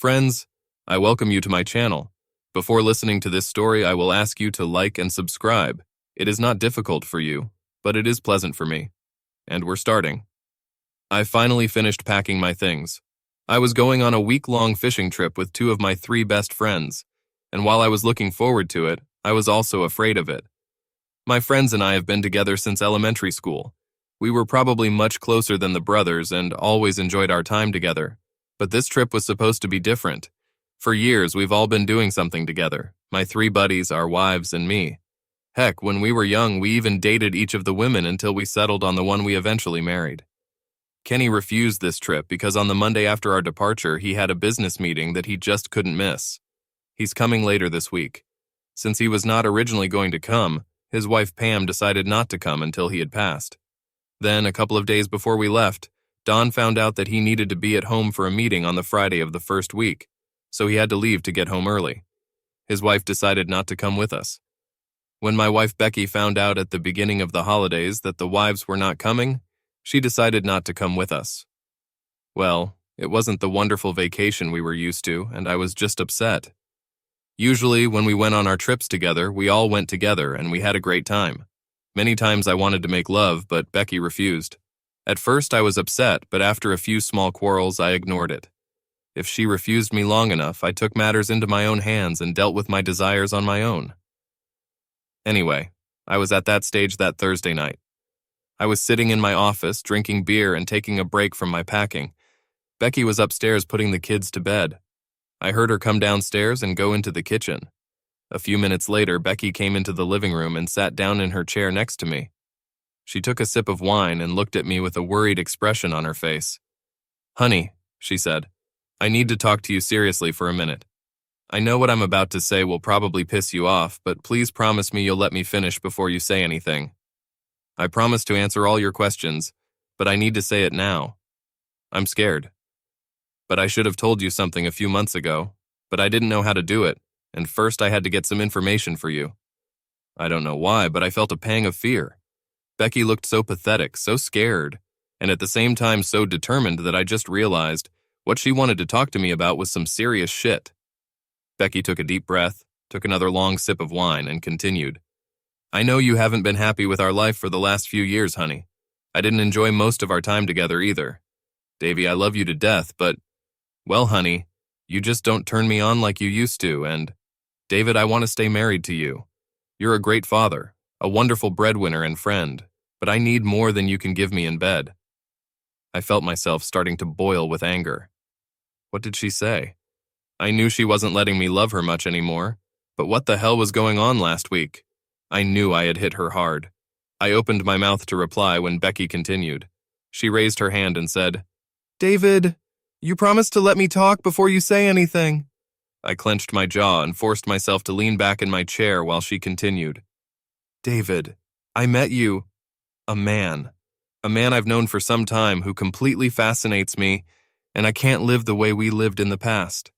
Friends, I welcome you to my channel. Before listening to this story, I will ask you to like and subscribe. It is not difficult for you, but it is pleasant for me. And we're starting. I finally finished packing my things. I was going on a week-long fishing trip with two of my three best friends, and while I was looking forward to it, I was also afraid of it. My friends and I have been together since elementary school. We were probably much closer than the brothers and always enjoyed our time together. But this trip was supposed to be different. For years, we've all been doing something together, my three buddies, our wives, and me. Heck, when we were young, we even dated each of the women until we settled on the one we eventually married. Kenny refused this trip because on the Monday after our departure, he had a business meeting that he just couldn't miss. He's coming later this week. Since he was not originally going to come, his wife Pam decided not to come until he had passed. Then, a couple of days before we left, Don found out that he needed to be at home for a meeting on the Friday of the first week, so he had to leave to get home early. His wife decided not to come with us. When my wife Becky found out at the beginning of the holidays that the wives were not coming, she decided not to come with us. Well, it wasn't the wonderful vacation we were used to, and I was just upset. Usually, when we went on our trips together, we all went together and we had a great time. Many times I wanted to make love, but Becky refused. At first I was upset, but after a few small quarrels, I ignored it. If she refused me long enough, I took matters into my own hands and dealt with my desires on my own. Anyway, I was at that stage that Thursday night. I was sitting in my office, drinking beer and taking a break from my packing. Becky was upstairs putting the kids to bed. I heard her come downstairs and go into the kitchen. A few minutes later, Becky came into the living room and sat down in her chair next to me. She took a sip of wine and looked at me with a worried expression on her face. "Honey," she said, "I need to talk to you seriously for a minute. I know what I'm about to say will probably piss you off, but please promise me you'll let me finish before you say anything. I promise to answer all your questions, but I need to say it now. I'm scared. But I should have told you something a few months ago, but I didn't know how to do it, and first I had to get some information for you." I don't know why, but I felt a pang of fear. Becky looked so pathetic, so scared, and at the same time so determined that I just realized what she wanted to talk to me about was some serious shit. Becky took a deep breath, took another long sip of wine, and continued. "I know you haven't been happy with our life for the last few years, honey. I didn't enjoy most of our time together either. Davy, I love you to death, but, well, honey, you just don't turn me on like you used to, and, David, I want to stay married to you. You're a great father, a wonderful breadwinner and friend, but I need more than you can give me in bed." I felt myself starting to boil with anger. What did she say? I knew she wasn't letting me love her much anymore, but what the hell was going on last week? I knew I had hit her hard. I opened my mouth to reply when Becky continued. She raised her hand and said, "David, you promised to let me talk before you say anything." I clenched my jaw and forced myself to lean back in my chair while she continued. "David, I met you. A man I've known for some time who completely fascinates me, and I can't live the way we lived in the past.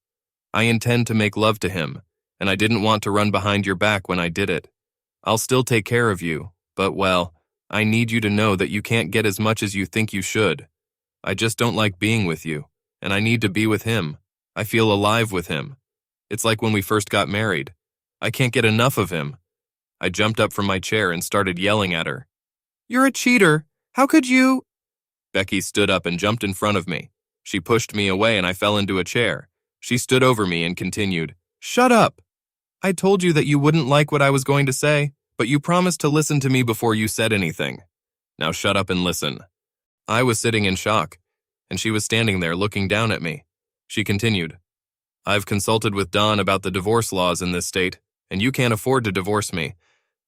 I intend to make love to him, and I didn't want to run behind your back when I did it. I'll still take care of you, but, well, I need you to know that you can't get as much as you think you should. I just don't like being with you, and I need to be with him. I feel alive with him. It's like when we first got married. I can't get enough of him." I jumped up from my chair and started yelling at her. "You're a cheater. How could you?" Becky stood up and jumped in front of me. She pushed me away and I fell into a chair. She stood over me and continued, "Shut up. I told you that you wouldn't like what I was going to say, but you promised to listen to me before you said anything. Now shut up and listen." I was sitting in shock, and she was standing there looking down at me. She continued, "I've consulted with Don about the divorce laws in this state, and you can't afford to divorce me.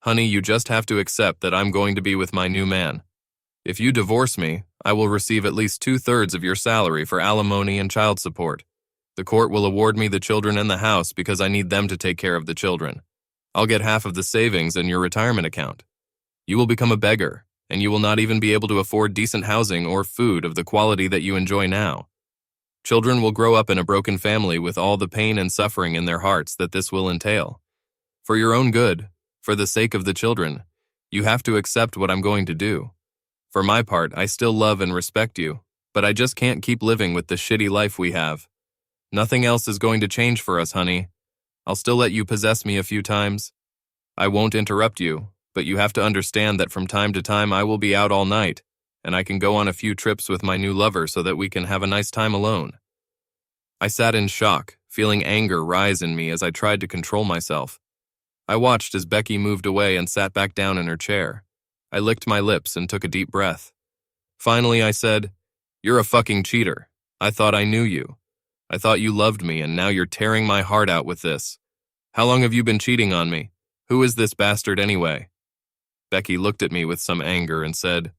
Honey, you just have to accept that I'm going to be with my new man. If you divorce me, I will receive at least 2/3 of your salary for alimony and child support. The court will award me the children and the house because I need them to take care of the children. I'll get half of the savings in your retirement account. You will become a beggar, and you will not even be able to afford decent housing or food of the quality that you enjoy now. Children will grow up in a broken family with all the pain and suffering in their hearts that this will entail. For your own good, for the sake of the children, you have to accept what I'm going to do. For my part, I still love and respect you, but I just can't keep living with the shitty life we have. Nothing else is going to change for us, honey. I'll still let you possess me a few times. I won't interrupt you, but you have to understand that from time to time I will be out all night, and I can go on a few trips with my new lover so that we can have a nice time alone." I sat in shock, feeling anger rise in me as I tried to control myself. I watched as Becky moved away and sat back down in her chair. I licked my lips and took a deep breath. Finally, I said, "You're a fucking cheater. I thought I knew you. I thought you loved me, and now you're tearing my heart out with this. How long have you been cheating on me? Who is this bastard anyway?" Becky looked at me with some anger and said,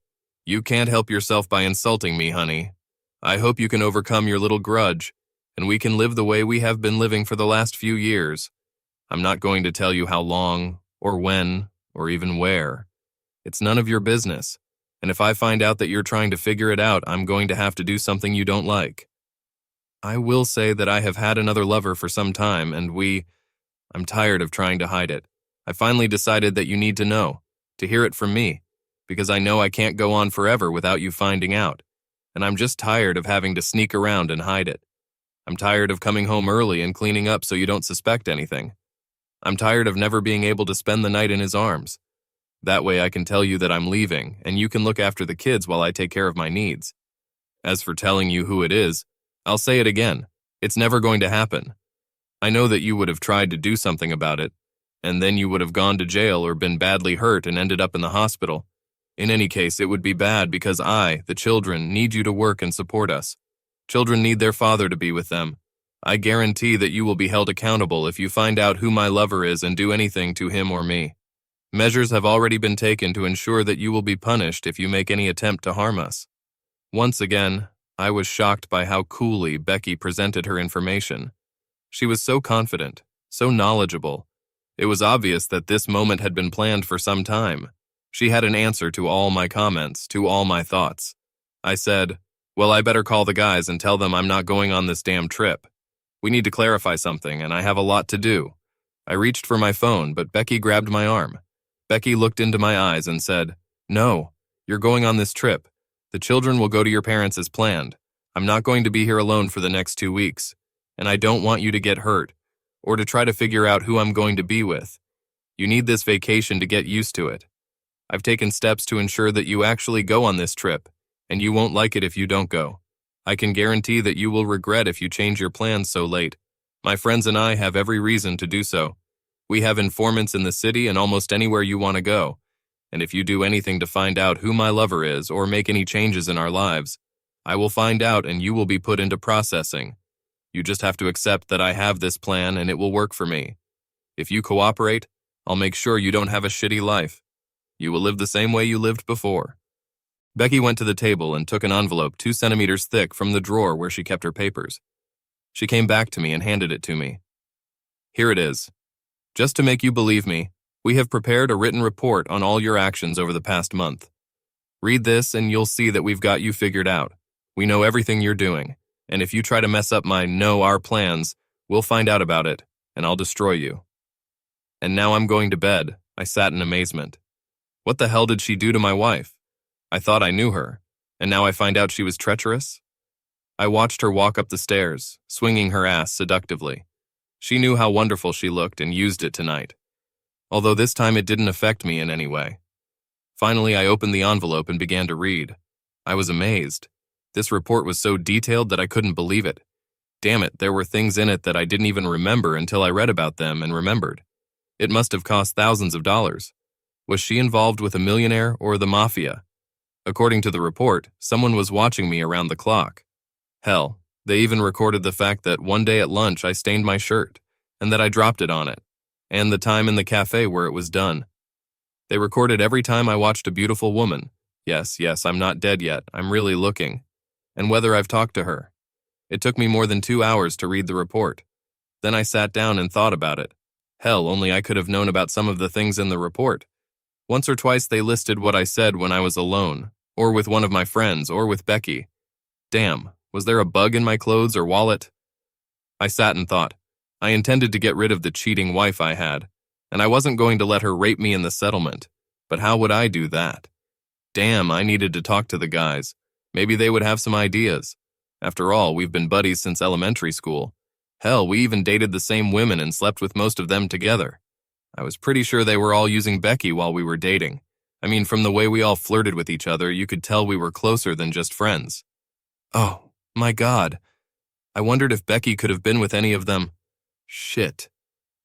"You can't help yourself by insulting me, honey. I hope you can overcome your little grudge, and we can live the way we have been living for the last few years. I'm not going to tell you how long, or when, or even where. It's none of your business, and if I find out that you're trying to figure it out, I'm going to have to do something you don't like. I will say that I have had another lover for some time, and I'm tired of trying to hide it. I finally decided that you need to know, to hear it from me, because I know I can't go on forever without you finding out, and I'm just tired of having to sneak around and hide it. I'm tired of coming home early and cleaning up so you don't suspect anything. I'm tired of never being able to spend the night in his arms. That way I can tell you that I'm leaving, and you can look after the kids while I take care of my needs. As for telling you who it is, I'll say it again. It's never going to happen. I know that you would have tried to do something about it, and then you would have gone to jail or been badly hurt and ended up in the hospital. In any case, it would be bad because I, the children, need you to work and support us. Children need their father to be with them. I guarantee that you will be held accountable if you find out who my lover is and do anything to him or me. Measures have already been taken to ensure that you will be punished if you make any attempt to harm us." Once again, I was shocked by how coolly Becky presented her information. She was so confident, so knowledgeable. It was obvious that this moment had been planned for some time. She had an answer to all my comments, to all my thoughts. I said, "Well, I better call the guys and tell them I'm not going on this damn trip. We need to clarify something, and I have a lot to do." I reached for my phone, but Becky grabbed my arm. Becky looked into my eyes and said, "No, you're going on this trip. The children will go to your parents as planned. I'm not going to be here alone for the next 2 weeks, and I don't want you to get hurt, or to try to figure out who I'm going to be with. You need this vacation to get used to it. I've taken steps to ensure that you actually go on this trip, and you won't like it if you don't go. I can guarantee that you will regret if you change your plans so late. My friends and I have every reason to do so. We have informants in the city and almost anywhere you want to go, and if you do anything to find out who my lover is or make any changes in our lives, I will find out and you will be put into processing. You just have to accept that I have this plan and it will work for me. If you cooperate, I'll make sure you don't have a shitty life. You will live the same way you lived before." Becky went to the table and took an envelope 2 centimeters thick from the drawer where she kept her papers. She came back to me and handed it to me. "Here it is. Just to make you believe me, we have prepared a written report on all your actions over the past month. Read this and you'll see that we've got you figured out. We know everything you're doing, and if you try to mess up our plans, we'll find out about it, and I'll destroy you." And now I'm going to bed. I sat in amazement. What the hell did she do to my wife? I thought I knew her, and now I find out she was treacherous? I watched her walk up the stairs, swinging her ass seductively. She knew how wonderful she looked and used it tonight. Although this time it didn't affect me in any way. Finally, I opened the envelope and began to read. I was amazed. This report was so detailed that I couldn't believe it. Damn it, there were things in it that I didn't even remember until I read about them and remembered. It must have cost thousands of dollars. Was she involved with a millionaire or the mafia? According to the report, someone was watching me around the clock. Hell, they even recorded the fact that one day at lunch I stained my shirt, and that I dropped it on it, and the time in the cafe where it was done. They recorded every time I watched a beautiful woman. Yes, I'm not dead yet, I'm really looking. And whether I've talked to her. It took me more than 2 hours to read the report. Then I sat down and thought about it. Hell, only I could have known about some of the things in the report. Once or twice they listed what I said when I was alone, or with one of my friends, or with Becky. Damn, was there a bug in my clothes or wallet? I sat and thought. I intended to get rid of the cheating wife I had, and I wasn't going to let her rape me in the settlement. But how would I do that? Damn, I needed to talk to the guys. Maybe they would have some ideas. After all, we've been buddies since elementary school, Hell, we even dated the same women and slept with most of them together. I was pretty sure they were all using Becky while we were dating. I mean, from the way we all flirted with each other, you could tell we were closer than just friends. Oh, my God. I wondered if Becky could have been with any of them. Shit.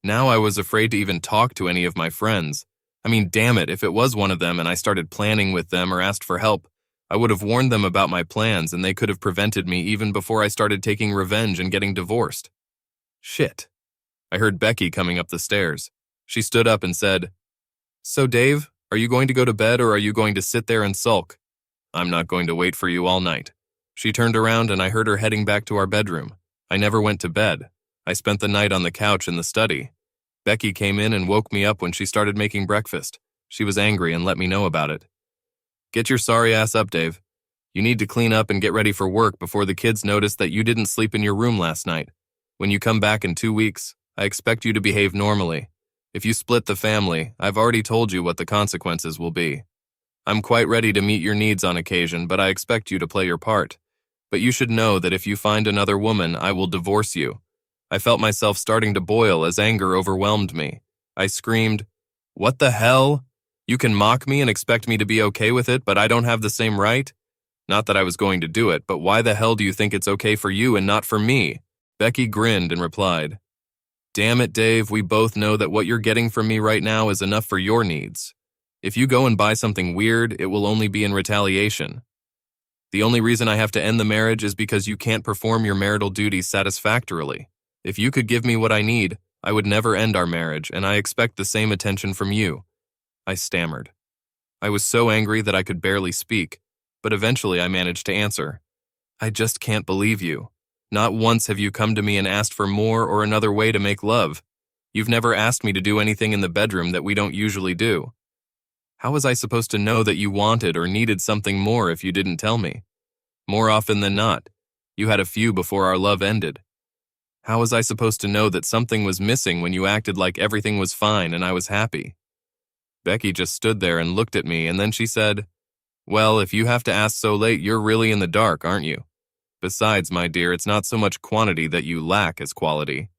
Now I was afraid to even talk to any of my friends. I mean, damn it, if it was one of them and I started planning with them or asked for help, I would have warned them about my plans and they could have prevented me even before I started taking revenge and getting divorced. Shit. I heard Becky coming up the stairs. She stood up and said, "So Dave, are you going to go to bed or are you going to sit there and sulk?" "I'm not going to wait for you all night." She turned around and I heard her heading back to our bedroom. I never went to bed. I spent the night on the couch in the study. Becky came in and woke me up when she started making breakfast. She was angry and let me know about it. "Get your sorry ass up, Dave. You need to clean up and get ready for work before the kids notice that you didn't sleep in your room last night. When you come back in 2 weeks, I expect you to behave normally. If you split the family, I've already told you what the consequences will be. I'm quite ready to meet your needs on occasion, but I expect you to play your part. But you should know that if you find another woman, I will divorce you." I felt myself starting to boil as anger overwhelmed me. I screamed, "What the hell? You can mock me and expect me to be okay with it, but I don't have the same right? Not that I was going to do it, but why the hell do you think it's okay for you and not for me?" Becky grinned and replied, "Damn it, Dave, we both know that what you're getting from me right now is enough for your needs. If you go and buy something weird, it will only be in retaliation. The only reason I have to end the marriage is because you can't perform your marital duties satisfactorily. If you could give me what I need, I would never end our marriage, and I expect the same attention from you." I stammered. I was so angry that I could barely speak, but eventually I managed to answer. "I just can't believe you. Not once have you come to me and asked for more or another way to make love. You've never asked me to do anything in the bedroom that we don't usually do. How was I supposed to know that you wanted or needed something more if you didn't tell me? More often than not, you had a few before our love ended. How was I supposed to know that something was missing when you acted like everything was fine and I was happy?" Becky just stood there and looked at me, and then she said, "Well, if you have to ask so late, you're really in the dark, aren't you? Besides, my dear, it's not so much quantity that you lack as quality.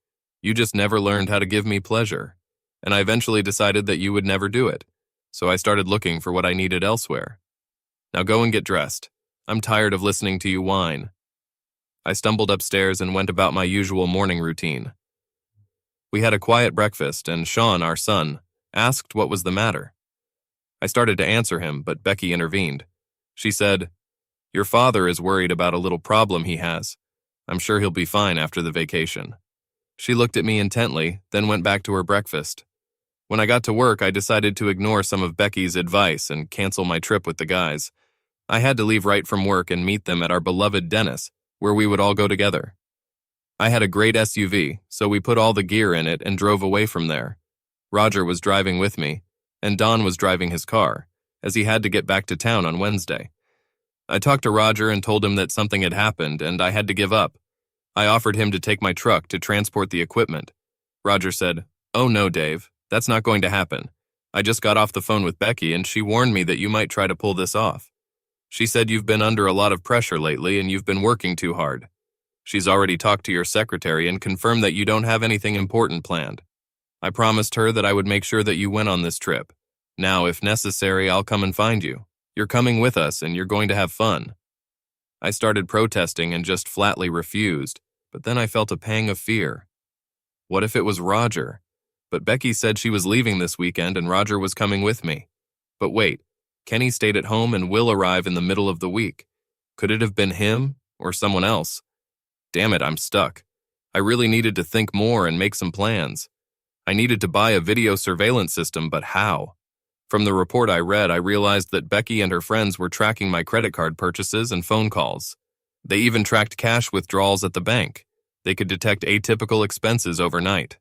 You just never learned how to give me pleasure. And I eventually decided that you would never do it. So I started looking for what I needed elsewhere. Now go and get dressed. I'm tired of listening to you whine." I stumbled upstairs and went about my usual morning routine. We had a quiet breakfast, and Sean, our son, asked what was the matter. I started to answer him, but Becky intervened. She said, "Your father is worried about a little problem he has. I'm sure he'll be fine after the vacation." She looked at me intently, then went back to her breakfast. When I got to work, I decided to ignore some of Becky's advice and cancel my trip with the guys. I had to leave right from work and meet them at our beloved Dennis, where we would all go together. I had a great SUV, so we put all the gear in it and drove away from there. Roger was driving with me, and Don was driving his car, as he had to get back to town on Wednesday. I talked to Roger and told him that something had happened and I had to give up. I offered him to take my truck to transport the equipment. Roger said, "Oh no, Dave, that's not going to happen. I just got off the phone with Becky and she warned me that you might try to pull this off. She said you've been under a lot of pressure lately and you've been working too hard. She's already talked to your secretary and confirmed that you don't have anything important planned. I promised her that I would make sure that you went on this trip. Now, if necessary, I'll come and find you. You're coming with us and you're going to have fun." I started protesting and just flatly refused, but then I felt a pang of fear. What if it was Roger? But Becky said she was leaving this weekend and Roger was coming with me. But wait, Kenny stayed at home and will arrive in the middle of the week. Could it have been him or someone else? Damn it, I'm stuck. I really needed to think more and make some plans. I needed to buy a video surveillance system, but how? From the report I read, I realized that Becky and her friends were tracking my credit card purchases and phone calls. They even tracked cash withdrawals at the bank. They could detect atypical expenses overnight.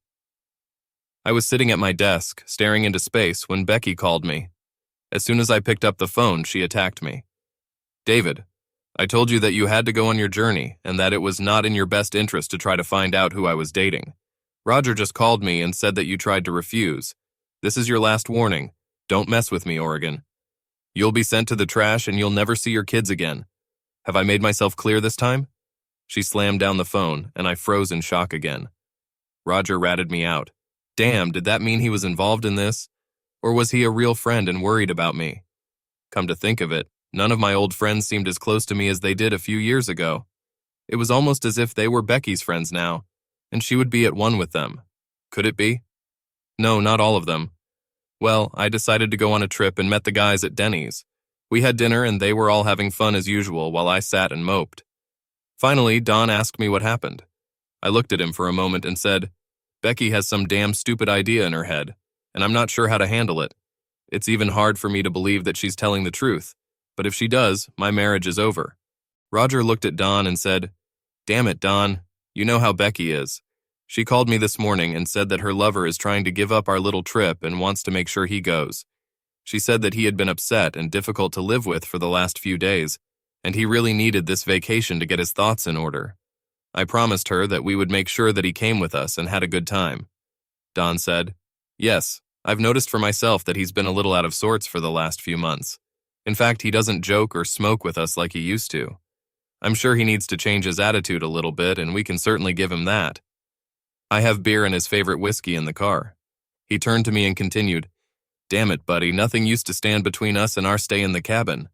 I was sitting at my desk, staring into space, when Becky called me. As soon as I picked up the phone, she attacked me. "David, I told you that you had to go on your journey and that it was not in your best interest to try to find out who I was dating. Roger just called me and said that you tried to refuse. This is your last warning. Don't mess with me, Oregon. You'll be sent to the trash and you'll never see your kids again. Have I made myself clear this time?" She slammed down the phone, and I froze in shock again. Roger ratted me out. Damn, did that mean he was involved in this? Or was he a real friend and worried about me? Come to think of it, none of my old friends seemed as close to me as they did a few years ago. It was almost as if they were Becky's friends now, and she would be at one with them. Could it be? No, not all of them. Well, I decided to go on a trip and met the guys at Denny's. We had dinner and they were all having fun as usual while I sat and moped. Finally, Don asked me what happened. I looked at him for a moment and said, Becky has some damn stupid idea in her head, and I'm not sure how to handle it. It's even hard for me to believe that she's telling the truth, but if she does, my marriage is over. Roger looked at Don and said, Damn it, Don, you know how Becky is. She called me this morning and said that her lover is trying to give up our little trip and wants to make sure he goes. She said that he had been upset and difficult to live with for the last few days, and he really needed this vacation to get his thoughts in order. I promised her that we would make sure that he came with us and had a good time. Don said, Yes, I've noticed for myself that he's been a little out of sorts for the last few months. In fact, he doesn't joke or smoke with us like he used to. I'm sure he needs to change his attitude a little bit, and we can certainly give him that. I have beer and his favorite whiskey in the car. He turned to me and continued, Damn it, buddy, nothing used to stand between us and our stay in the cabin.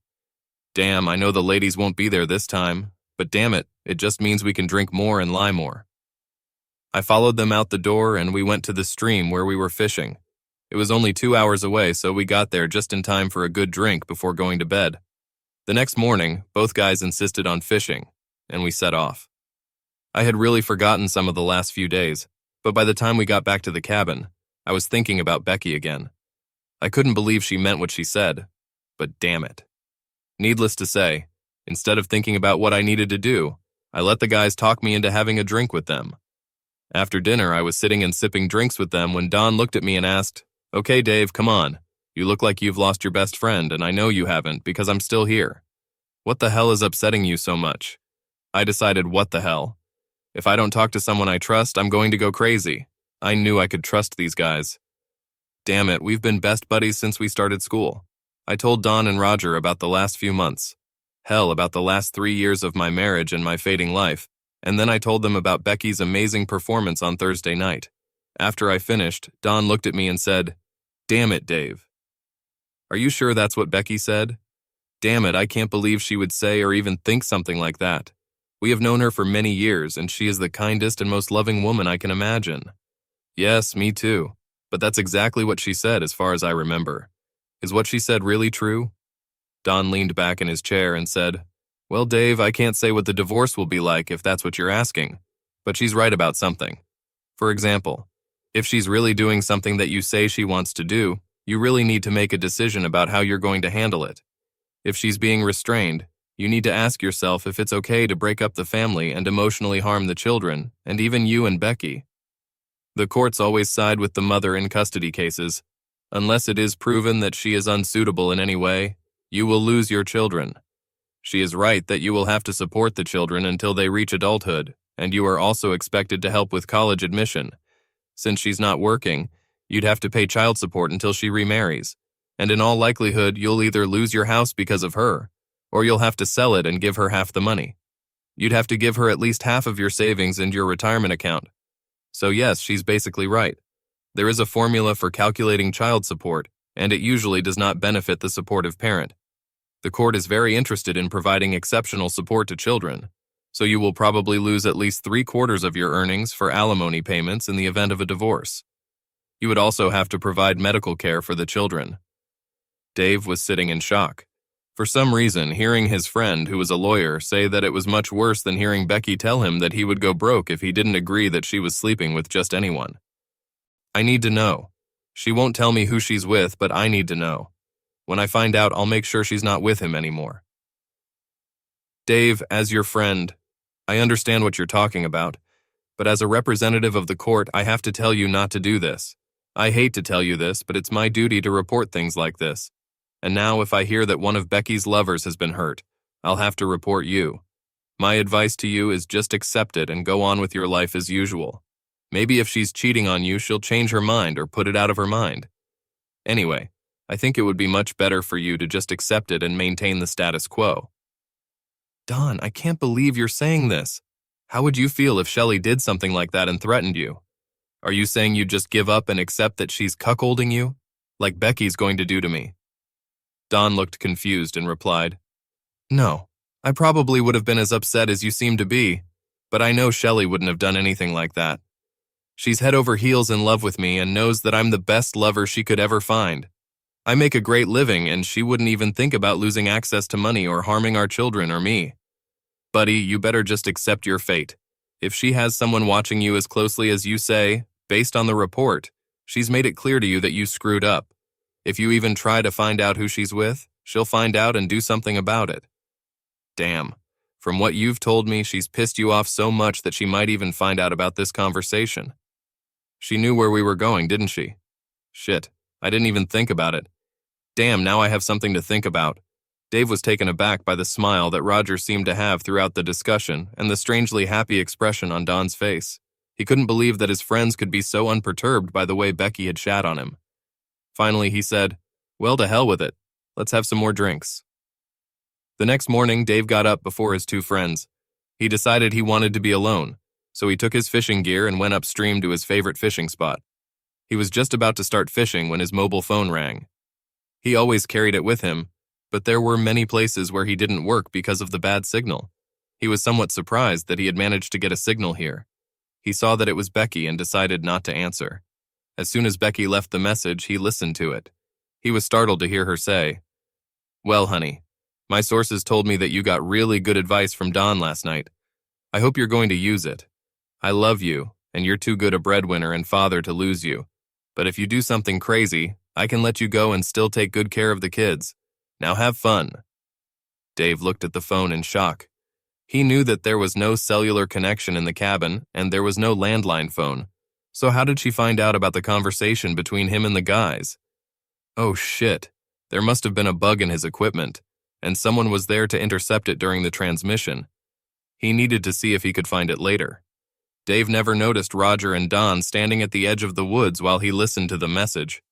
Damn, I know the ladies won't be there this time, but damn it, it just means we can drink more and lie more. I followed them out the door and we went to the stream where we were fishing. It was only 2 hours away, so we got there just in time for a good drink before going to bed. The next morning, both guys insisted on fishing, and we set off. I had really forgotten some of the last few days, but by the time we got back to the cabin, I was thinking about Becky again. I couldn't believe she meant what she said, but damn it. Needless to say, instead of thinking about what I needed to do, I let the guys talk me into having a drink with them. After dinner, I was sitting and sipping drinks with them when Don looked at me and asked, Okay, Dave, come on. You look like you've lost your best friend, and I know you haven't because I'm still here. What the hell is upsetting you so much? I decided, what the hell? If I don't talk to someone I trust, I'm going to go crazy. I knew I could trust these guys. Damn it, we've been best buddies since we started school. I told Don and Roger about the last few months. Hell, about the last 3 years of my marriage and my fading life. And then I told them about Becky's amazing performance on Thursday night. After I finished, Don looked at me and said, Damn it, Dave. Are you sure that's what Becky said? Damn it, I can't believe she would say or even think something like that. We have known her for many years, and she is the kindest and most loving woman I can imagine. Yes, me too. But that's exactly what she said as far as I remember. Is what she said really true? Don leaned back in his chair and said, Well, Dave, I can't say what the divorce will be like if that's what you're asking, but she's right about something. For example, if she's really doing something that you say she wants to do, you really need to make a decision about how you're going to handle it. If she's being restrained, you need to ask yourself if it's okay to break up the family and emotionally harm the children, and even you and Becky. The courts always side with the mother in custody cases. Unless it is proven that she is unsuitable in any way, you will lose your children. She is right that you will have to support the children until they reach adulthood, and you are also expected to help with college admission. Since she's not working, you'd have to pay child support until she remarries, and in all likelihood, you'll either lose your house because of her, or you'll have to sell it and give her half the money. You'd have to give her at least half of your savings and your retirement account. So yes, she's basically right. There is a formula for calculating child support, and it usually does not benefit the supportive parent. The court is very interested in providing exceptional support to children, so you will probably lose at least 3/4 of your earnings for alimony payments in the event of a divorce. You would also have to provide medical care for the children. Dave was sitting in shock. For some reason, hearing his friend, who was a lawyer, say that it was much worse than hearing Becky tell him that he would go broke if he didn't agree that she was sleeping with just anyone. I need to know. She won't tell me who she's with, but I need to know. When I find out, I'll make sure she's not with him anymore. Dave, as your friend, I understand what you're talking about, but as a representative of the court, I have to tell you not to do this. I hate to tell you this, but it's my duty to report things like this. And now if I hear that one of Becky's lovers has been hurt, I'll have to report you. My advice to you is just accept it and go on with your life as usual. Maybe if she's cheating on you, she'll change her mind or put it out of her mind. Anyway, I think it would be much better for you to just accept it and maintain the status quo. Don, I can't believe you're saying this. How would you feel if Shelley did something like that and threatened you? Are you saying you'd just give up and accept that she's cuckolding you? Like Becky's going to do to me? Don looked confused and replied, No, I probably would have been as upset as you seem to be, but I know Shelley wouldn't have done anything like that. She's head over heels in love with me and knows that I'm the best lover she could ever find. I make a great living and she wouldn't even think about losing access to money or harming our children or me. Buddy, you better just accept your fate. If she has someone watching you as closely as you say, based on the report, she's made it clear to you that you screwed up. If you even try to find out who she's with, she'll find out and do something about it. Damn. From what you've told me, she's pissed you off so much that she might even find out about this conversation. She knew where we were going, didn't she? Shit, I didn't even think about it. Damn, now I have something to think about. Dave was taken aback by the smile that Roger seemed to have throughout the discussion and the strangely happy expression on Don's face. He couldn't believe that his friends could be so unperturbed by the way Becky had shat on him. Finally, he said, Well, to hell with it. Let's have some more drinks. The next morning, Dave got up before his two friends. He decided he wanted to be alone, so he took his fishing gear and went upstream to his favorite fishing spot. He was just about to start fishing when his mobile phone rang. He always carried it with him, but there were many places where he didn't work because of the bad signal. He was somewhat surprised that he had managed to get a signal here. He saw that it was Becky and decided not to answer. As soon as Becky left the message, he listened to it. He was startled to hear her say, Well, honey, my sources told me that you got really good advice from Don last night. I hope you're going to use it. I love you, and you're too good a breadwinner and father to lose you. But if you do something crazy, I can let you go and still take good care of the kids. Now have fun. Dave looked at the phone in shock. He knew that there was no cellular connection in the cabin, and there was no landline phone. So how did she find out about the conversation between him and the guys? Oh shit, there must have been a bug in his equipment, and someone was there to intercept it during the transmission. He needed to see if he could find it later. Dave never noticed Roger and Don standing at the edge of the woods while he listened to the message.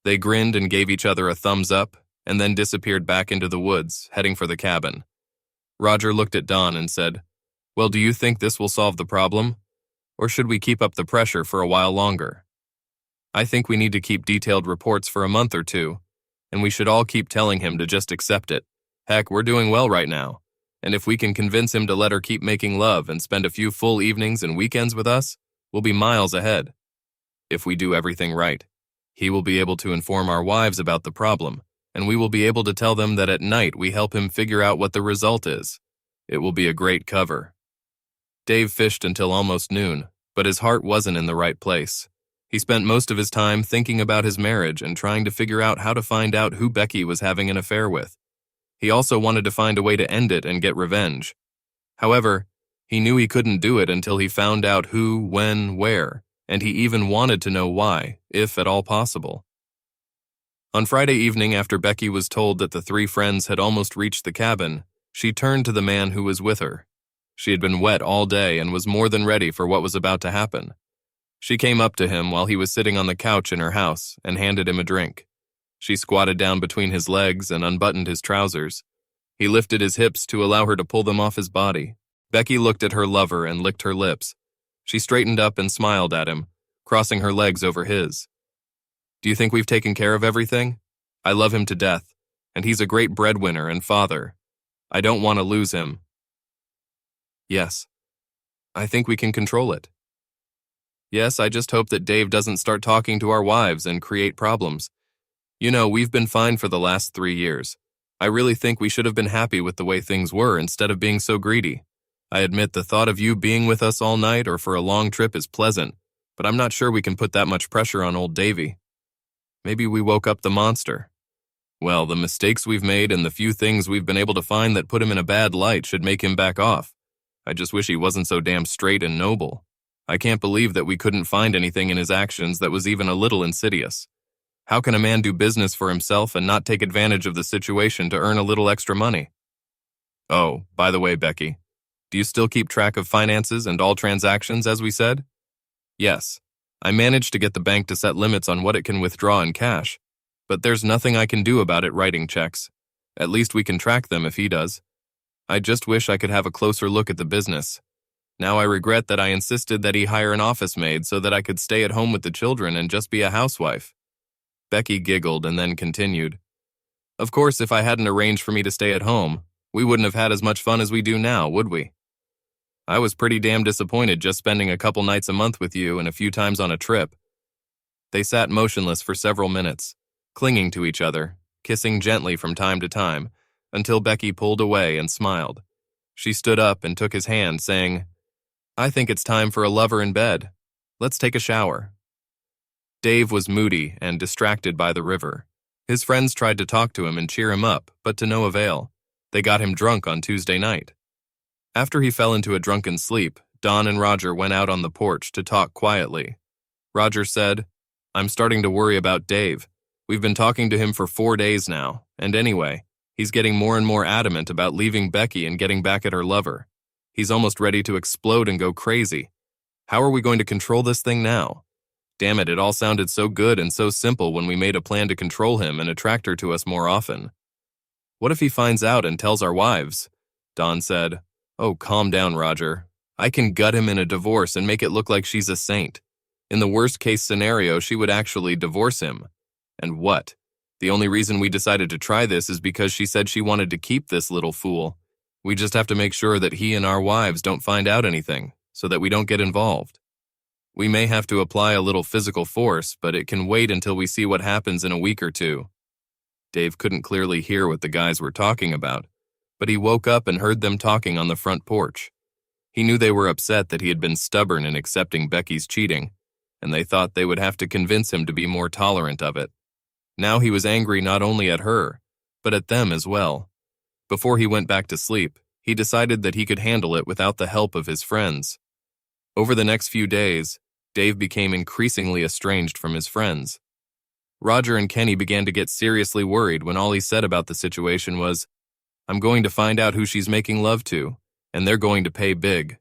They grinned and gave each other a thumbs up, and then disappeared back into the woods, heading for the cabin. Roger looked at Don and said, Well, do you think this will solve the problem? Or should we keep up the pressure for a while longer? I think we need to keep detailed reports for a month or two, and we should all keep telling him to just accept it. Heck, we're doing well right now, and if we can convince him to let her keep making love and spend a few full evenings and weekends with us, we'll be miles ahead. If we do everything right, he will be able to inform our wives about the problem, and we will be able to tell them that at night we help him figure out what the result is. It will be a great cover. Dave fished until almost noon, but his heart wasn't in the right place. He spent most of his time thinking about his marriage and trying to figure out how to find out who Becky was having an affair with. He also wanted to find a way to end it and get revenge. However, he knew he couldn't do it until he found out who, when, where, and he even wanted to know why, if at all possible. On Friday evening, after Becky was told that the three friends had almost reached the cabin, she turned to the man who was with her. She had been wet all day and was more than ready for what was about to happen. She came up to him while he was sitting on the couch in her house and handed him a drink. She squatted down between his legs and unbuttoned his trousers. He lifted his hips to allow her to pull them off his body. Becky looked at her lover and licked her lips. She straightened up and smiled at him, crossing her legs over his. Do you think we've taken care of everything? I love him to death, and he's a great breadwinner and father. I don't want to lose him. Yes. I think we can control it. Yes, I just hope that Dave doesn't start talking to our wives and create problems. You know, we've been fine for the last 3 years. I really think we should have been happy with the way things were instead of being so greedy. I admit the thought of you being with us all night or for a long trip is pleasant, but I'm not sure we can put that much pressure on old Davy. Maybe we woke up the monster. Well, the mistakes we've made and the few things we've been able to find that put him in a bad light should make him back off. I just wish he wasn't so damn straight and noble. I can't believe that we couldn't find anything in his actions that was even a little insidious. How can a man do business for himself and not take advantage of the situation to earn a little extra money? Oh, by the way, Becky, do you still keep track of finances and all transactions as we said? Yes. I managed to get the bank to set limits on what it can withdraw in cash, but there's nothing I can do about it writing checks. At least we can track them if he does. I just wish I could have a closer look at the business. Now I regret that I insisted that he hire an office maid so that I could stay at home with the children and just be a housewife." Becky giggled and then continued, "Of course, if I hadn't arranged for me to stay at home, we wouldn't have had as much fun as we do now, would we? I was pretty damn disappointed just spending a couple nights a month with you and a few times on a trip." They sat motionless for several minutes, clinging to each other, kissing gently from time to time, until Becky pulled away and smiled. She stood up and took his hand, saying, "I think it's time for a lover in bed. Let's take a shower." Dave was moody and distracted by the river. His friends tried to talk to him and cheer him up, but to no avail. They got him drunk on Tuesday night. After he fell into a drunken sleep, Don and Roger went out on the porch to talk quietly. Roger said, "I'm starting to worry about Dave. We've been talking to him for 4 days now, and anyway, he's getting more and more adamant about leaving Becky and getting back at her lover. He's almost ready to explode and go crazy. How are we going to control this thing now? Damn it, it all sounded so good and so simple when we made a plan to control him and attract her to us more often. What if he finds out and tells our wives?" Don said, "Oh, calm down, Roger. I can gut him in a divorce and make it look like she's a saint. In the worst-case scenario, she would actually divorce him. And what? The only reason we decided to try this is because she said she wanted to keep this little fool. We just have to make sure that he and our wives don't find out anything, so that we don't get involved. We may have to apply a little physical force, but it can wait until we see what happens in a week or two." Dave couldn't clearly hear what the guys were talking about, but he woke up and heard them talking on the front porch. He knew they were upset that he had been stubborn in accepting Becky's cheating, and they thought they would have to convince him to be more tolerant of it. Now he was angry not only at her, but at them as well. Before he went back to sleep, he decided that he could handle it without the help of his friends. Over the next few days, Dave became increasingly estranged from his friends. Roger and Kenny began to get seriously worried when all he said about the situation was, "I'm going to find out who she's making love to, and they're going to pay big."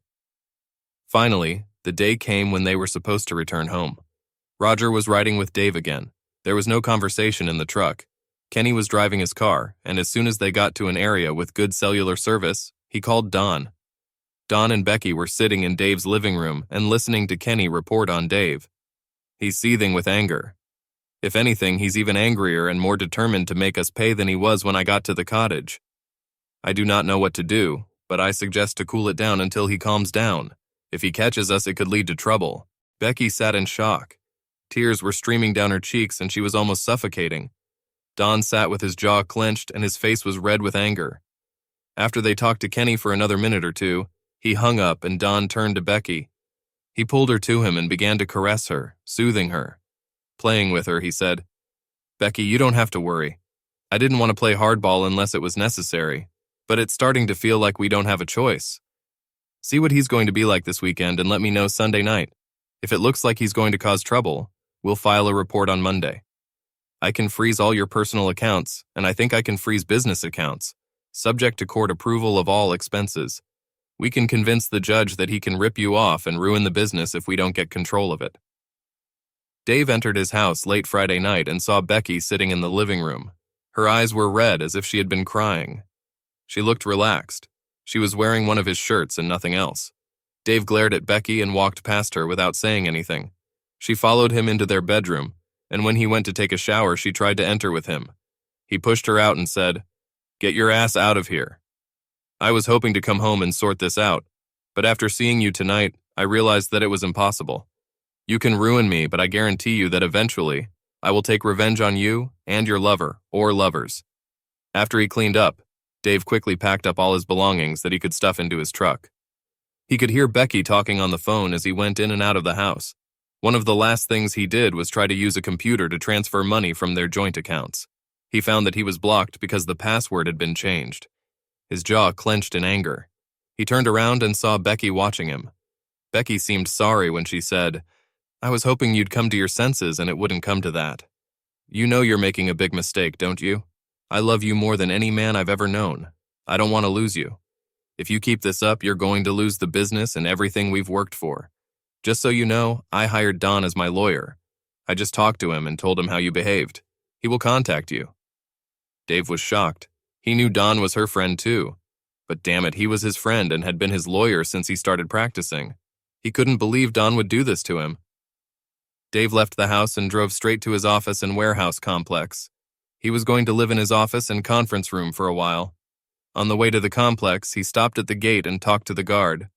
Finally, the day came when they were supposed to return home. Roger was riding with Dave again. There was no conversation in the truck. Kenny was driving his car, and as soon as they got to an area with good cellular service, he called Don. Don and Becky were sitting in Dave's living room and listening to Kenny report on Dave. He's seething with anger. If anything, he's even angrier and more determined to make us pay than he was when I got to the cottage. I do not know what to do, but I suggest to cool it down until he calms down. If he catches us, it could lead to trouble." Becky sat in shock. Tears were streaming down her cheeks and she was almost suffocating. Don sat with his jaw clenched and his face was red with anger. After they talked to Kenny for another minute or two, he hung up and Don turned to Becky. He pulled her to him and began to caress her, soothing her. Playing with her, he said, "Becky, you don't have to worry. I didn't want to play hardball unless it was necessary, but it's starting to feel like we don't have a choice. See what he's going to be like this weekend and let me know Sunday night. If it looks like he's going to cause trouble, we'll file a report on Monday. I can freeze all your personal accounts, and I think I can freeze business accounts, subject to court approval of all expenses. We can convince the judge that he can rip you off and ruin the business if we don't get control of it." Dave entered his house late Friday night and saw Becky sitting in the living room. Her eyes were red as if she had been crying. She looked relaxed. She was wearing one of his shirts and nothing else. Dave glared at Becky and walked past her without saying anything. She followed him into their bedroom, and when he went to take a shower, she tried to enter with him. He pushed her out and said, "Get your ass out of here. I was hoping to come home and sort this out, but after seeing you tonight, I realized that it was impossible. You can ruin me, but I guarantee you that eventually, I will take revenge on you and your lover or lovers." After he cleaned up, Dave quickly packed up all his belongings that he could stuff into his truck. He could hear Becky talking on the phone as he went in and out of the house. One of the last things he did was try to use a computer to transfer money from their joint accounts. He found that he was blocked because the password had been changed. His jaw clenched in anger. He turned around and saw Becky watching him. Becky seemed sorry when she said, "I was hoping you'd come to your senses and it wouldn't come to that. You know you're making a big mistake, don't you? I love you more than any man I've ever known. I don't want to lose you. If you keep this up, you're going to lose the business and everything we've worked for. Just so you know, I hired Don as my lawyer. I just talked to him and told him how you behaved. He will contact you." Dave was shocked. He knew Don was her friend too. But damn it, he was his friend and had been his lawyer since he started practicing. He couldn't believe Don would do this to him. Dave left the house and drove straight to his office and warehouse complex. He was going to live in his office and conference room for a while. On the way to the complex, he stopped at the gate and talked to the guard.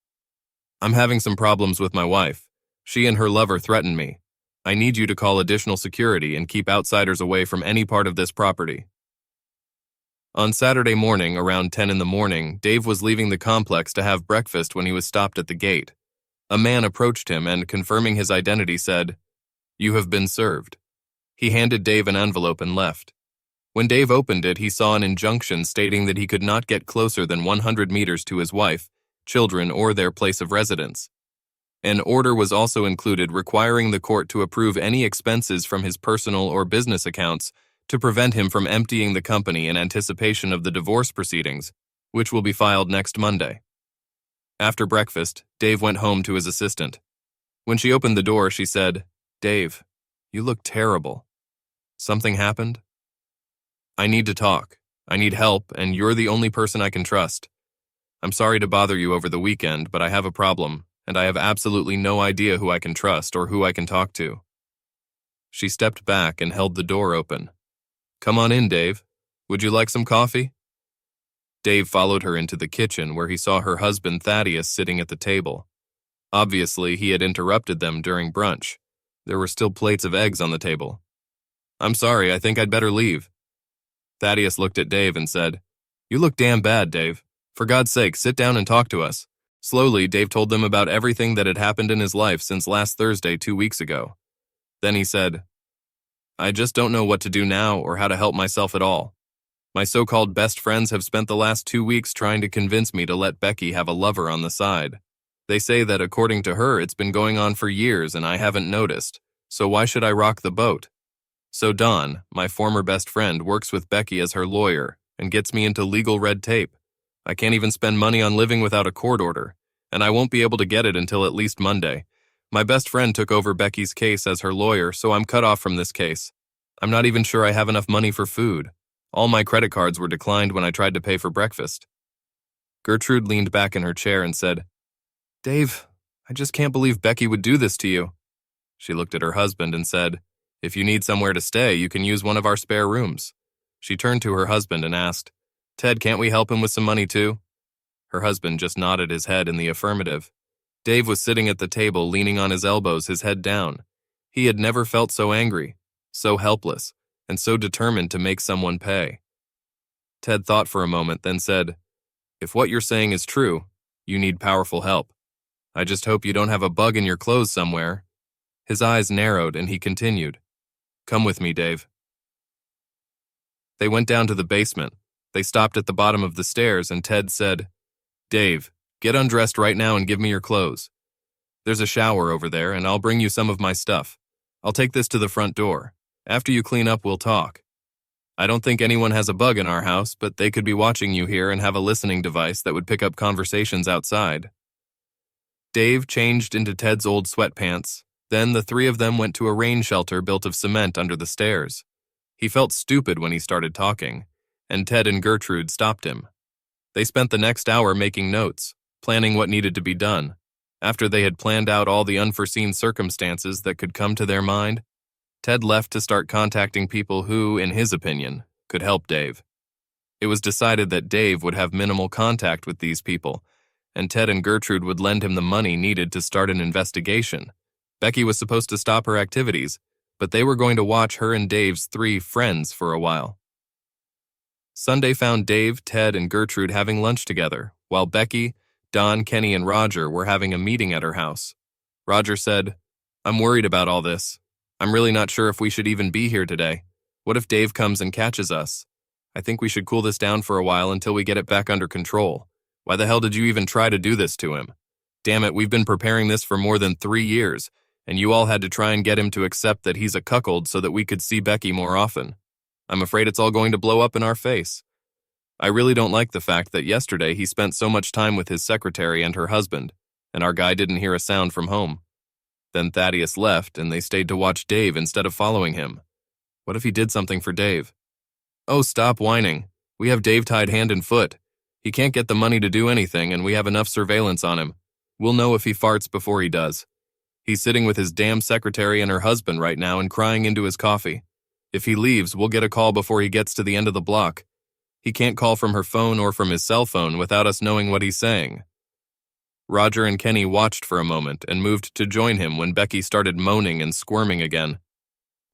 "I'm having some problems with my wife. She and her lover threatened me. I need you to call additional security and keep outsiders away from any part of this property." On Saturday morning, around 10 in the morning, Dave was leaving the complex to have breakfast when he was stopped at the gate. A man approached him and, confirming his identity, said, "You have been served." He handed Dave an envelope and left. When Dave opened it, he saw an injunction stating that he could not get closer than 100 meters to his wife, children, or their place of residence. An order was also included requiring the court to approve any expenses from his personal or business accounts to prevent him from emptying the company in anticipation of the divorce proceedings, which will be filed next Monday. After breakfast, Dave went home to his assistant. When she opened the door, she said, "Dave, you look terrible. Something happened? I need to talk. I need help, and you're the only person I can trust. I'm sorry to bother you over the weekend, but I have a problem, and I have absolutely no idea who I can trust or who I can talk to." She stepped back and held the door open. "Come on in, Dave. Would you like some coffee?" Dave followed her into the kitchen where he saw her husband Thaddeus sitting at the table. Obviously, he had interrupted them during brunch. There were still plates of eggs on the table. "I'm sorry, I think I'd better leave." Thaddeus looked at Dave and said, "You look damn bad, Dave. For God's sake, sit down and talk to us." Slowly, Dave told them about everything that had happened in his life since last Thursday 2 weeks ago. Then he said, "I just don't know what to do now or how to help myself at all. My so-called best friends have spent the last 2 weeks trying to convince me to let Becky have a lover on the side. They say that according to her, it's been going on for years and I haven't noticed, so why should I rock the boat? So Don, my former best friend, works with Becky as her lawyer and gets me into legal red tape. I can't even spend money on living without a court order, and I won't be able to get it until at least Monday. My best friend took over Becky's case as her lawyer, so I'm cut off from this case. I'm not even sure I have enough money for food. All my credit cards were declined when I tried to pay for breakfast." Gertrude leaned back in her chair and said, "Dave, I just can't believe Becky would do this to you." She looked at her husband and said, "If you need somewhere to stay, you can use one of our spare rooms." She turned to her husband and asked, "Ted, can't we help him with some money too?" Her husband just nodded his head in the affirmative. Dave was sitting at the table, leaning on his elbows, his head down. He had never felt so angry, so helpless, and so determined to make someone pay. Ted thought for a moment, then said, "If what you're saying is true, you need powerful help. I just hope you don't have a bug in your clothes somewhere." His eyes narrowed and he continued, "Come with me, Dave." They went down to the basement. They stopped at the bottom of the stairs and Ted said, "Dave, get undressed right now and give me your clothes. There's a shower over there and I'll bring you some of my stuff. I'll take this to the front door. After you clean up, we'll talk. I don't think anyone has a bug in our house, but they could be watching you here and have a listening device that would pick up conversations outside." Dave changed into Ted's old sweatpants. Then the three of them went to a rain shelter built of cement under the stairs. He felt stupid when he started talking, and Ted and Gertrude stopped him. They spent the next hour making notes, planning what needed to be done. After they had planned out all the unforeseen circumstances that could come to their mind, Ted left to start contacting people who, in his opinion, could help Dave. It was decided that Dave would have minimal contact with these people, and Ted and Gertrude would lend him the money needed to start an investigation. Becky was supposed to stop her activities, but they were going to watch her and Dave's 3 friends for a while. Sunday found Dave, Ted, and Gertrude having lunch together, while Becky, Don, Kenny, and Roger were having a meeting at her house. Roger said, "I'm worried about all this. I'm really not sure if we should even be here today. What if Dave comes and catches us? I think we should cool this down for a while until we get it back under control. Why the hell did you even try to do this to him? Damn it, we've been preparing this for more than 3 years, and you all had to try and get him to accept that he's a cuckold so that we could see Becky more often. I'm afraid it's all going to blow up in our face. I really don't like the fact that yesterday he spent so much time with his secretary and her husband, and our guy didn't hear a sound from home. Then Thaddeus left, and they stayed to watch Dave instead of following him. What if he did something for Dave? Oh, stop whining. We have Dave tied hand and foot. He can't get the money to do anything, and we have enough surveillance on him. We'll know if he farts before he does. He's sitting with his damn secretary and her husband right now and crying into his coffee. If he leaves, we'll get a call before he gets to the end of the block. He can't call from her phone or from his cell phone without us knowing what he's saying." Roger and Kenny watched for a moment and moved to join him when Becky started moaning and squirming again.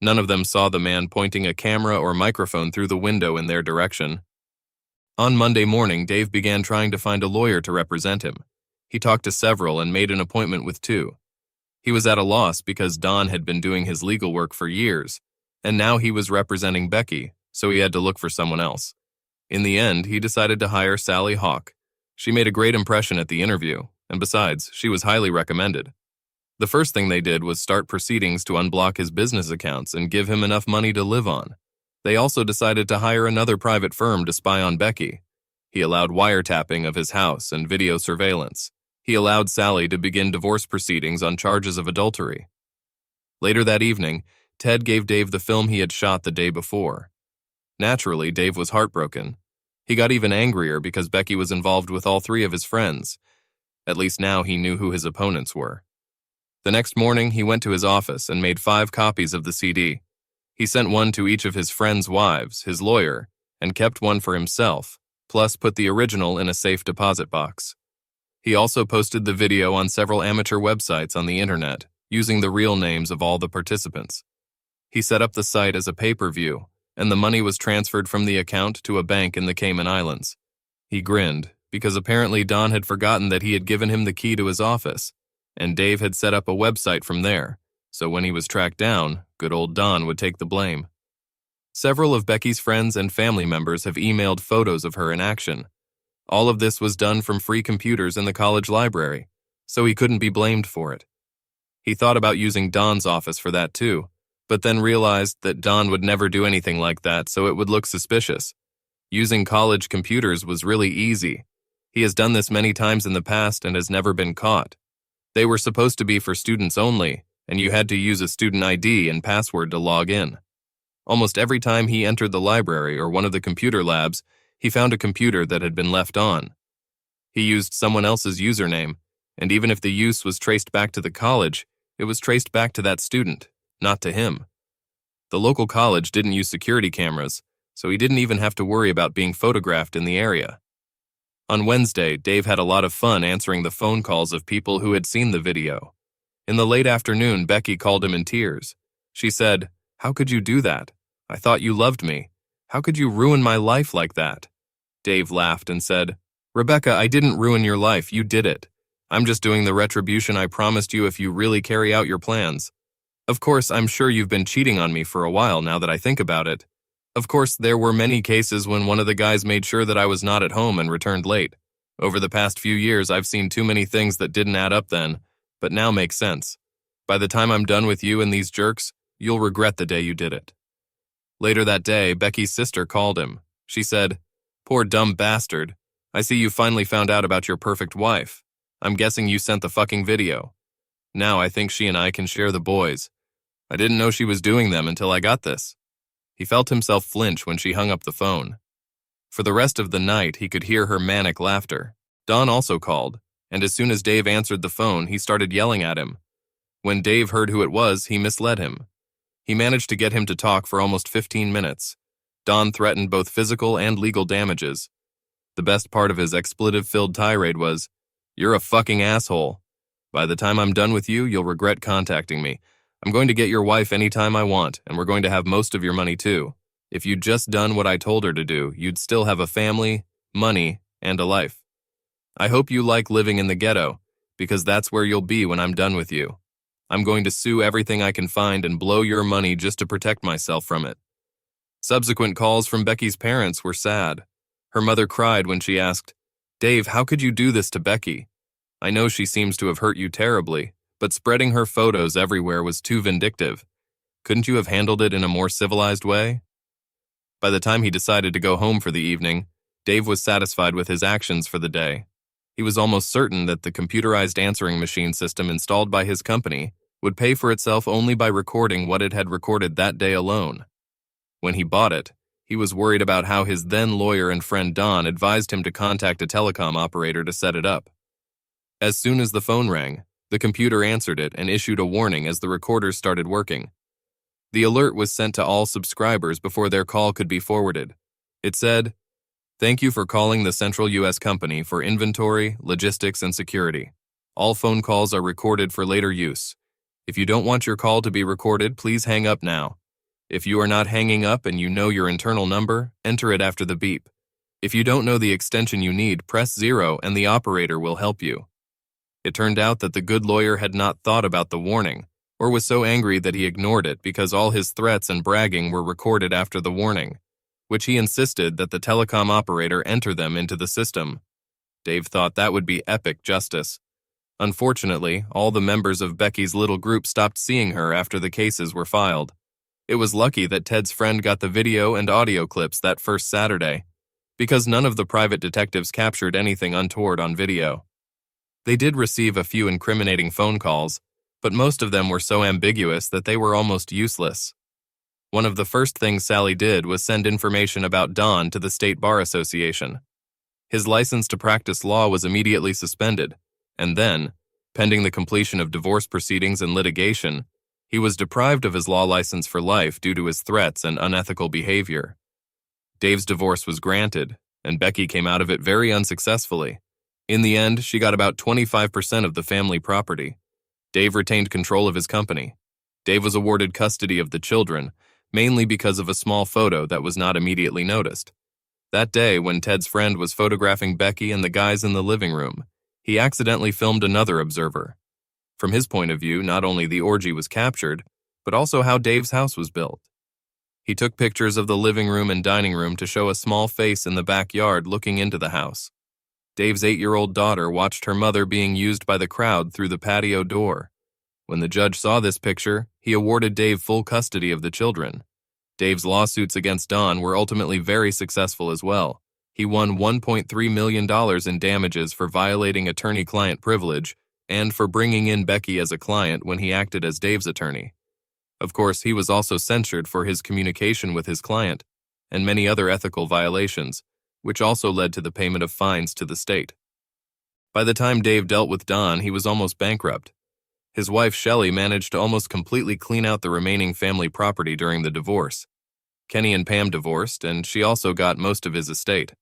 None of them saw the man pointing a camera or microphone through the window in their direction. On Monday morning, Dave began trying to find a lawyer to represent him. He talked to several and made an appointment with two. He was at a loss because Don had been doing his legal work for years, and now he was representing Becky, so he had to look for someone else. In the end, he decided to hire Sally Hawk. She made a great impression at the interview, and besides, she was highly recommended. The first thing they did was start proceedings to unblock his business accounts and give him enough money to live on. They also decided to hire another private firm to spy on Becky. He allowed wiretapping of his house and video surveillance. He allowed Sally to begin divorce proceedings on charges of adultery. Later that evening, Ted gave Dave the film he had shot the day before. Naturally, Dave was heartbroken. He got even angrier because Becky was involved with all three of his friends. At least now he knew who his opponents were. The next morning, he went to his office and made 5 copies of the CD. He sent one to each of his friends' wives, his lawyer, and kept one for himself, plus put the original in a safe deposit box. He also posted the video on several amateur websites on the internet, using the real names of all the participants. He set up the site as a pay-per-view, and the money was transferred from the account to a bank in the Cayman Islands. He grinned, because apparently Don had forgotten that he had given him the key to his office, and Dave had set up a website from there, so when he was tracked down, good old Don would take the blame. Several of Becky's friends and family members have emailed photos of her in action. All of this was done from free computers in the college library, so he couldn't be blamed for it. He thought about using Don's office for that too, but then realized that Don would never do anything like that, so it would look suspicious. Using college computers was really easy. He has done this many times in the past and has never been caught. They were supposed to be for students only, and you had to use a student ID and password to log in. Almost every time he entered the library or one of the computer labs, he found a computer that had been left on. He used someone else's username, and even if the use was traced back to the college, it was traced back to that student, not to him. The local college didn't use security cameras, so he didn't even have to worry about being photographed in the area. On Wednesday, Dave had a lot of fun answering the phone calls of people who had seen the video. In the late afternoon, Becky called him in tears. She said, "How could you do that? I thought you loved me. How could you ruin my life like that?" Dave laughed and said, "Rebecca, I didn't ruin your life, you did it. I'm just doing the retribution I promised you if you really carry out your plans. Of course, I'm sure you've been cheating on me for a while now that I think about it. Of course, there were many cases when one of the guys made sure that I was not at home and returned late. Over the past few years, I've seen too many things that didn't add up then, but now make sense. By the time I'm done with you and these jerks, you'll regret the day you did it." Later that day, Becky's sister called him. She said, "Poor dumb bastard. I see you finally found out about your perfect wife. I'm guessing you sent the fucking video. Now I think she and I can share the boys. I didn't know she was doing them until I got this." He felt himself flinch when she hung up the phone. For the rest of the night, he could hear her manic laughter. Don also called, and as soon as Dave answered the phone, he started yelling at him. When Dave heard who it was, he misled him. He managed to get him to talk for almost 15 minutes. Don threatened both physical and legal damages. The best part of his expletive-filled tirade was, "You're a fucking asshole. By the time I'm done with you, you'll regret contacting me. I'm going to get your wife anytime I want, and we're going to have most of your money too. If you'd just done what I told her to do, you'd still have a family, money, and a life. I hope you like living in the ghetto, because that's where you'll be when I'm done with you. I'm going to sue everything I can find and blow your money just to protect myself from it." Subsequent calls from Becky's parents were sad. Her mother cried when she asked, "Dave, how could you do this to Becky? I know she seems to have hurt you terribly, but spreading her photos everywhere was too vindictive. Couldn't you have handled it in a more civilized way?" By the time he decided to go home for the evening, Dave was satisfied with his actions for the day. He was almost certain that the computerized answering machine system installed by his company would pay for itself only by recording what it had recorded that day alone. When he bought it, He was worried about how his then lawyer and friend Don advised him to contact a telecom operator to set it up. As soon as the phone rang, the computer answered it and issued a warning as the recorders started working. The alert was sent to all subscribers before their call could be forwarded. It said, "Thank you for calling the Central U.S. Company for Inventory, Logistics, and Security. All phone calls are recorded for later use. If you don't want your call to be recorded, please hang up now. If you are not hanging up and you know your internal number, enter it after the beep. If you don't know the extension you need, press 0 and the operator will help you." It turned out that the good lawyer had not thought about the warning, or was so angry that he ignored it because all his threats and bragging were recorded after the warning, which he insisted that the telecom operator enter them into the system. Dave thought that would be epic justice. Unfortunately, all the members of Becky's little group stopped seeing her after the cases were filed. It was lucky that Ted's friend got the video and audio clips that first Saturday, because none of the private detectives captured anything untoward on video. They did receive a few incriminating phone calls, but most of them were so ambiguous that they were almost useless. One of the first things Sally did was send information about Don to the State Bar Association. His license to practice law was immediately suspended, and then, pending the completion of divorce proceedings and litigation, he was deprived of his law license for life due to his threats and unethical behavior. Dave's divorce was granted, and Becky came out of it very unsuccessfully. In the end, she got about 25% of the family property. Dave retained control of his company. Dave was awarded custody of the children, mainly because of a small photo that was not immediately noticed. That day, when Ted's friend was photographing Becky and the guys in the living room, he accidentally filmed another observer. From his point of view, not only the orgy was captured, but also how Dave's house was built. He took pictures of the living room and dining room to show a small face in the backyard looking into the house. Dave's 8-year-old daughter watched her mother being used by the crowd through the patio door. When the judge saw this picture, he awarded Dave full custody of the children. Dave's lawsuits against Don were ultimately very successful as well. He won $1.3 million in damages for violating attorney-client privilege and for bringing in Becky as a client when he acted as Dave's attorney. Of course, he was also censured for his communication with his client and many other ethical violations, which also led to the payment of fines to the state. By the time Dave dealt with Don, he was almost bankrupt. His wife, Shelley, managed to almost completely clean out the remaining family property during the divorce. Kenny and Pam divorced, and she also got most of his estate.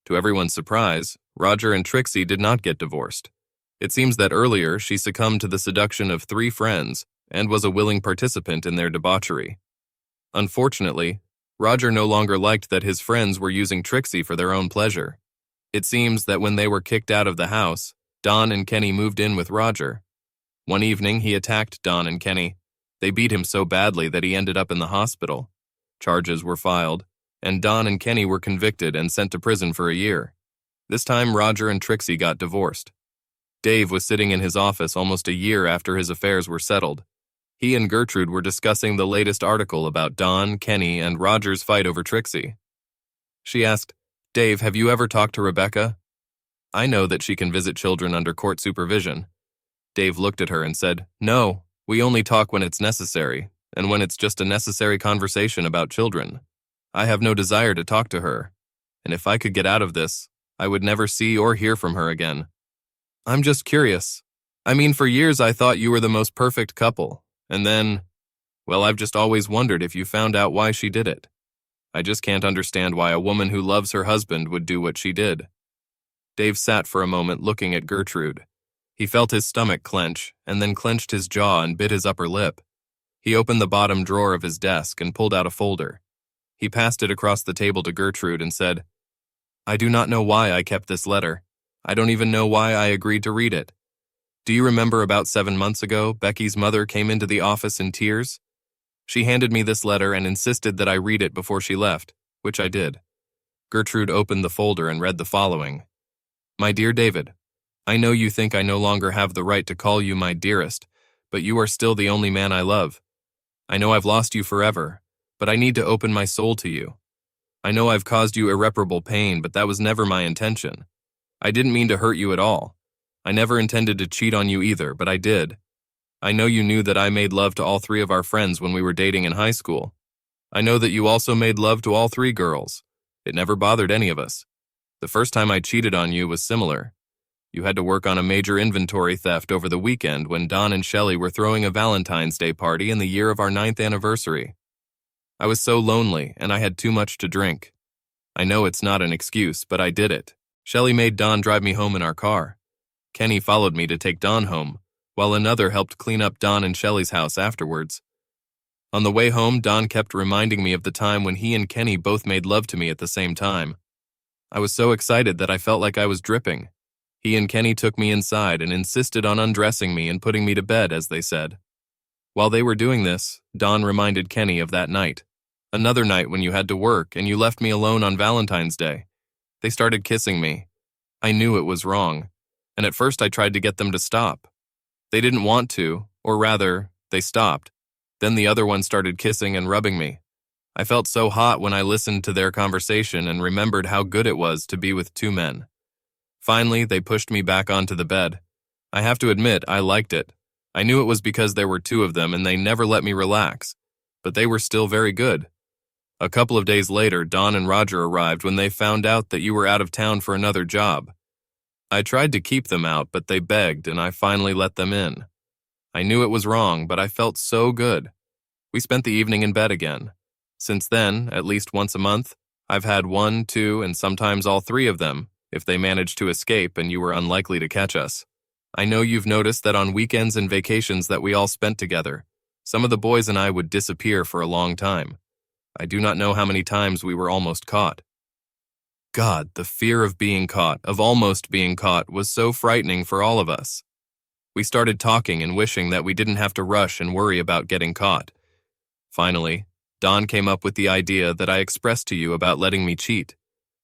To everyone's surprise, Roger and Trixie did not get divorced. It seems that earlier she succumbed to the seduction of 3 friends and was a willing participant in their debauchery. Unfortunately, Roger no longer liked that his friends were using Trixie for their own pleasure. It seems that when they were kicked out of the house, Don and Kenny moved in with Roger. One evening, he attacked Don and Kenny. They beat him so badly that he ended up in the hospital. Charges were filed, and Don and Kenny were convicted and sent to prison for a year. This time, Roger and Trixie got divorced. Dave was sitting in his office almost a year after his affairs were settled. He and Gertrude were discussing the latest article about Don, Kenny, and Roger's fight over Trixie. She asked, "Dave, have you ever talked to Rebecca? I know that she can visit children under court supervision." Dave looked at her and said, "No, we only talk when it's necessary, and when it's just a necessary conversation about children. I have no desire to talk to her, and if I could get out of this, I would never see or hear from her again. I'm just curious. I mean, for years I thought you were the most perfect couple, and then, well, I've just always wondered if you found out why she did it. I just can't understand why a woman who loves her husband would do what she did." Dave sat for a moment looking at Gertrude. He felt his stomach clench, and then clenched his jaw and bit his upper lip. He opened the bottom drawer of his desk and pulled out a folder. He passed it across the table to Gertrude and said, "I do not know why I kept this letter. I don't even know why I agreed to read it. Do you remember about 7 months ago, Becky's mother came into the office in tears? She handed me this letter and insisted that I read it before she left, which I did." Gertrude opened the folder and read the following. "My dear David, I know you think I no longer have the right to call you my dearest, but you are still the only man I love. I know I've lost you forever, but I need to open my soul to you. I know I've caused you irreparable pain, but that was never my intention. I didn't mean to hurt you at all. I never intended to cheat on you either, but I did. I know you knew that I made love to all 3 of our friends when we were dating in high school. I know that you also made love to all three girls. It never bothered any of us. The first time I cheated on you was similar. You had to work on a major inventory theft over the weekend when Don and Shelley were throwing a Valentine's Day party in the year of our 9th anniversary. I was so lonely, and I had too much to drink. I know it's not an excuse, but I did it. Shelley made Don drive me home in our car. Kenny followed me to take Don home, while another helped clean up Don and Shelley's house afterwards. On the way home, Don kept reminding me of the time when he and Kenny both made love to me at the same time. I was so excited that I felt like I was dripping. He and Kenny took me inside and insisted on undressing me and putting me to bed, as they said. While they were doing this, Don reminded Kenny of that night. Another night when you had to work and you left me alone on Valentine's Day. They started kissing me. I knew it was wrong, and at first I tried to get them to stop. They didn't want to, or rather, they stopped. Then the other one started kissing and rubbing me. I felt so hot when I listened to their conversation and remembered how good it was to be with two men. Finally, they pushed me back onto the bed. I have to admit, I liked it. I knew it was because there were two of them and they never let me relax, but they were still very good. A couple of days later, Don and Roger arrived when they found out that you were out of town for another job. I tried to keep them out, but they begged and I finally let them in. I knew it was wrong, but I felt so good. We spent the evening in bed again. Since then, at least once a month, I've had one, two, and sometimes all three of them, if they managed to escape and you were unlikely to catch us. I know you've noticed that on weekends and vacations that we all spent together, some of the boys and I would disappear for a long time. I do not know how many times we were almost caught. God, the fear of being caught, of almost being caught, was so frightening for all of us. We started talking and wishing that we didn't have to rush and worry about getting caught. Finally, Don came up with the idea that I expressed to you about letting me cheat.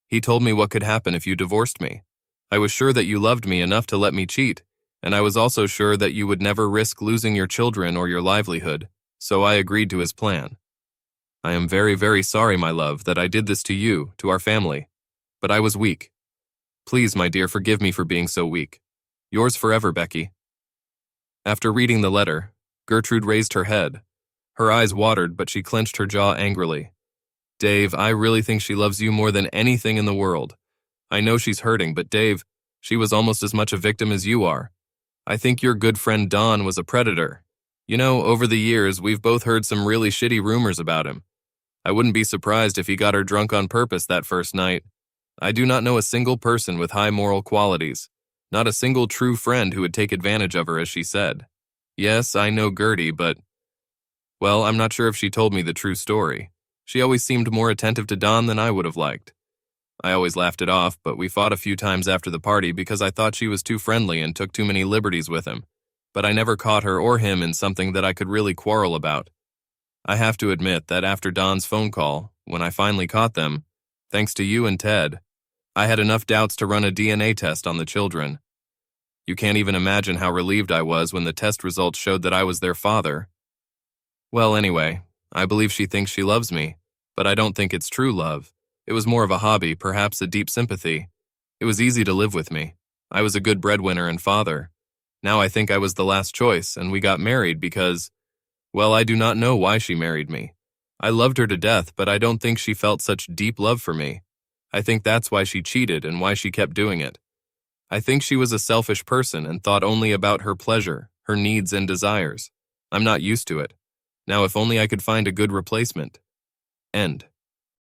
He told me what could happen if you divorced me. I was sure that you loved me enough to let me cheat, and I was also sure that you would never risk losing your children or your livelihood, so I agreed to his plan. I am very, very sorry, my love, that I did this to you, to our family, but I was weak. Please, my dear, forgive me for being so weak. Yours forever, Becky. After reading the letter, Gertrude raised her head. Her eyes watered, but she clenched her jaw angrily. Dave, I really think she loves you more than anything in the world. I know she's hurting, but Dave, she was almost as much a victim as you are. I think your good friend Don was a predator. You know, over the years, we've both heard some really shitty rumors about him. I wouldn't be surprised if he got her drunk on purpose that first night. I do not know a single person with high moral qualities, not a single true friend who would take advantage of her, as she said. Yes, I know Gertie, but... Well, I'm not sure if she told me the true story. She always seemed more attentive to Don than I would have liked. I always laughed it off, but we fought a few times after the party because I thought she was too friendly and took too many liberties with him. But I never caught her or him in something that I could really quarrel about. I have to admit that after Don's phone call, when I finally caught them, thanks to you and Ted, I had enough doubts to run a DNA test on the children. You can't even imagine how relieved I was when the test results showed that I was their father. Well, anyway, I believe she thinks she loves me, but I don't think it's true love. It was more of a hobby, perhaps a deep sympathy. It was easy to live with me. I was a good breadwinner and father. Now I think I was the last choice, and we got married because, well, I do not know why she married me. I loved her to death, but I don't think she felt such deep love for me. I think that's why she cheated and why she kept doing it. I think she was a selfish person and thought only about her pleasure, her needs and desires. I'm not used to it. Now if only I could find a good replacement. End.